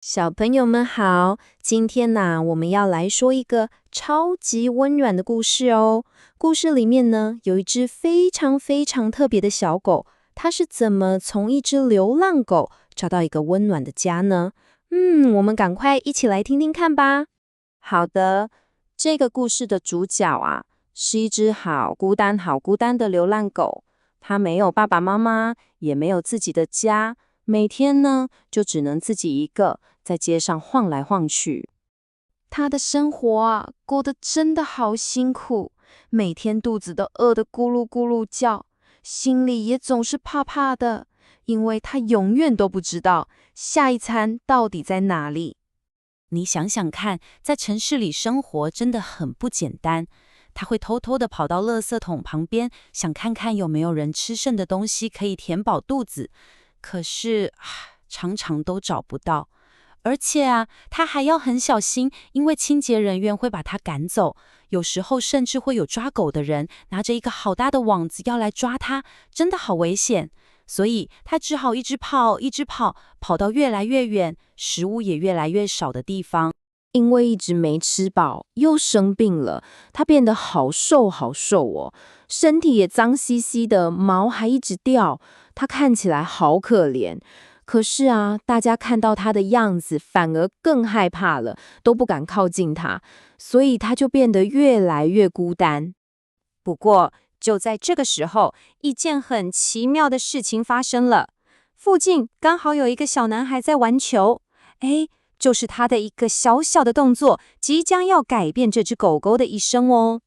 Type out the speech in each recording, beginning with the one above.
小朋友们好，今天我们要来说一个超级温暖的故事哦。故事里面呢，有一只非常非常特别的小狗，它是怎么从一只流浪狗找到一个温暖的家呢？我们赶快一起来听听看吧。好的，这个故事的主角是一只好孤单、好孤单的流浪狗，它没有爸爸妈妈，也没有自己的家。每天呢，就只能自己一个在街上晃来晃去。他的生活过得真的好辛苦，每天肚子都饿得咕噜咕噜叫，心里也总是怕怕的，因为他永远都不知道下一餐到底在哪里。你想想看，在城市里生活真的很不简单。他会偷偷地跑到垃圾桶旁边，想看看有没有人吃剩的东西可以填饱肚子。可是常常都找不到，而且他还要很小心，因为清洁人员会把他赶走，有时候甚至会有抓狗的人拿着一个好大的网子要来抓他，真的好危险。所以他只好一直跑，一直跑，跑到越来越远，食物也越来越少的地方。因为一直没吃饱，又生病了，他变得好瘦好瘦哦，身体也脏兮兮的，毛还一直掉，他看起来好可怜。可是大家看到他的样子，反而更害怕了，都不敢靠近他，所以他就变得越来越孤单。不过，就在这个时候，一件很奇妙的事情发生了。附近刚好有一个小男孩在玩球，就是他的一个小小的动作，即将要改变这只狗狗的一生哦。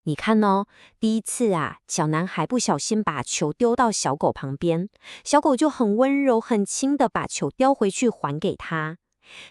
你看哦，第一次小男孩不小心把球丢到小狗旁边，小狗就很温柔、很轻的把球叼回去还给他。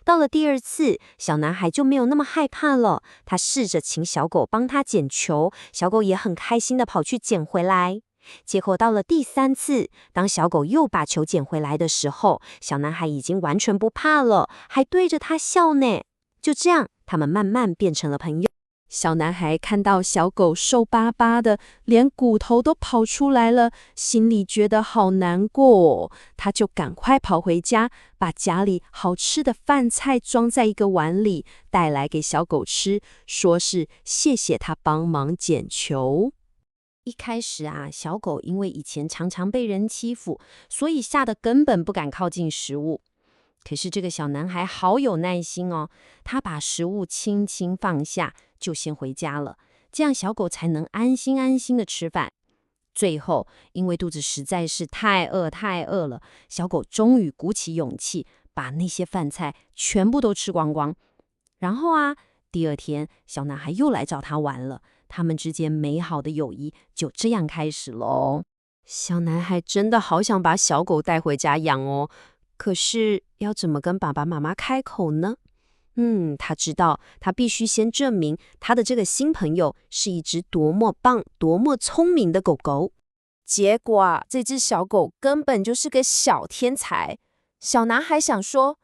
到了第二次，小男孩就没有那么害怕了，他试着请小狗帮他捡球，小狗也很开心的跑去捡回来。结果到了第三次，当小狗又把球捡回来的时候，小男孩已经完全不怕了，还对着他笑呢。就这样，他们慢慢变成了朋友。小男孩看到小狗瘦巴巴的，连骨头都跑出来了，心里觉得好难过哦。他就赶快跑回家，把家里好吃的饭菜装在一个碗里，带来给小狗吃，说是谢谢他帮忙捡球。一开始小狗因为以前常常被人欺负，所以吓得根本不敢靠近食物。可是这个小男孩好有耐心哦，他把食物轻轻放下，就先回家了，这样小狗才能安心安心的吃饭。最后，因为肚子实在是太饿了，小狗终于鼓起勇气，把那些饭菜全部都吃光光。然后第二天，小男孩又来找他玩了，他们之间美好的友谊就这样开始咯。小男孩真的好想把小狗带回家养哦，可是要怎么跟爸爸妈妈开口呢？他知道他必须先证明他的这个新朋友是一只多么棒、多么聪明的狗狗。结果这只小狗根本就是个小天才。小男孩想说，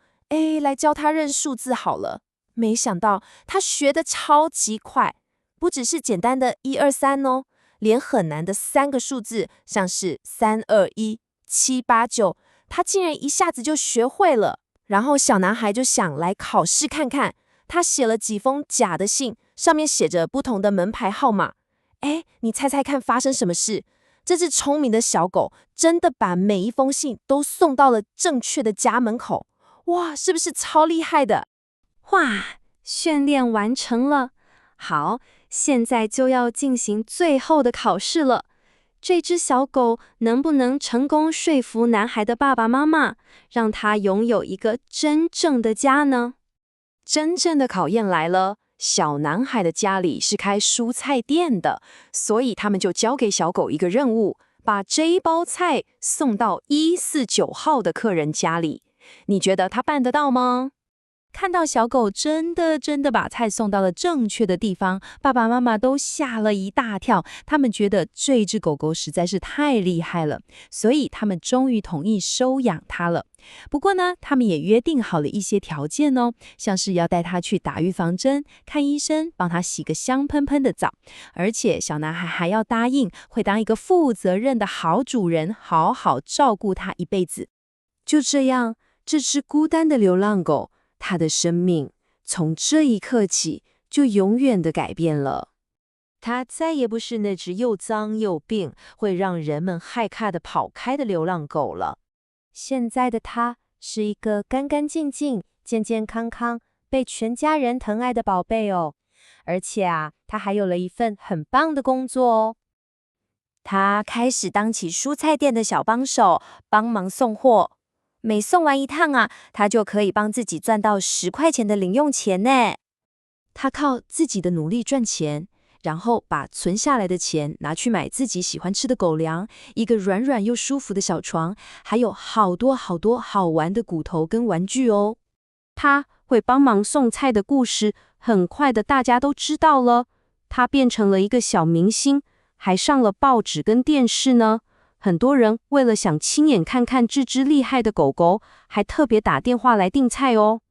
来教他认数字好了。没想到他学得超级快，不只是简单的1、2、3哦，连很难的3个数字，像是3、2、1、7、8、9，他竟然一下子就学会了。然后小男孩就想来考试看看，他写了几封假的信，上面写着不同的门牌号码。你猜猜看发生什么事？这只聪明的小狗真的把每一封信都送到了正确的家门口。哇，是不是超厉害的？哇，训练完成了。好，现在就要进行最后的考试了。这只小狗能不能成功说服男孩的爸爸妈妈，让他拥有一个真正的家呢？真正的考验来了。小男孩的家里是开蔬菜店的，所以他们就交给小狗一个任务，把这一包菜送到149号的客人家里。你觉得他办得到吗？看到小狗真的把菜送到了正确的地方，爸爸妈妈都吓了一大跳。他们觉得这只狗狗实在是太厉害了，所以他们终于同意收养它了。不过呢，他们也约定好了一些条件哦，像是要带它去打预防针、看医生，帮它洗个香喷喷的澡，而且小男孩还要答应会当一个负责任的好主人，好好照顾它一辈子。就这样，这只孤单的流浪狗他的生命从这一刻起就永远的改变了。他再也不是那只又脏又病，会让人们害怕的跑开的流浪狗了。现在的他是一个干干净净、健健康康、被全家人疼爱的宝贝哦。而且啊，他还有了一份很棒的工作哦。他开始当起蔬菜店的小帮手，帮忙送货。每送完一趟啊，他就可以帮自己赚到10块钱的零用钱呢。他靠自己的努力赚钱，然后把存下来的钱拿去买自己喜欢吃的狗粮，一个软软又舒服的小床，还有好多好多好玩的骨头跟玩具哦。他会帮忙送菜的故事，很快的大家都知道了。他变成了一个小明星，还上了报纸跟电视呢。很多人为了想亲眼看看这只厉害的狗狗，还特别打电话来订菜哦。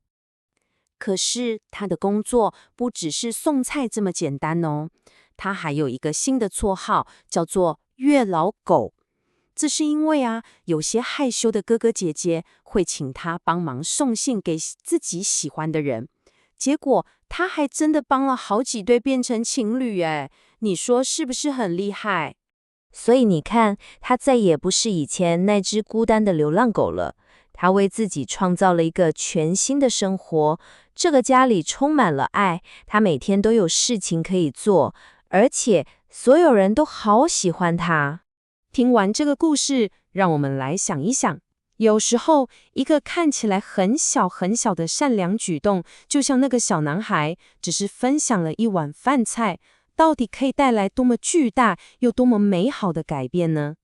可是他的工作不只是送菜这么简单哦，他还有一个新的绰号，叫做月老狗。这是因为啊，有些害羞的哥哥姐姐会请他帮忙送信给自己喜欢的人，结果他还真的帮了好几对变成情侣哎，你说是不是很厉害？所以你看，他再也不是以前那只孤单的流浪狗了。他为自己创造了一个全新的生活，这个家里充满了爱，他每天都有事情可以做，而且所有人都好喜欢他。听完这个故事，让我们来想一想，有时候一个看起来很小很小的善良举动，就像那个小男孩只是分享了一碗饭菜，到底可以带来多么巨大又多么美好的改变呢？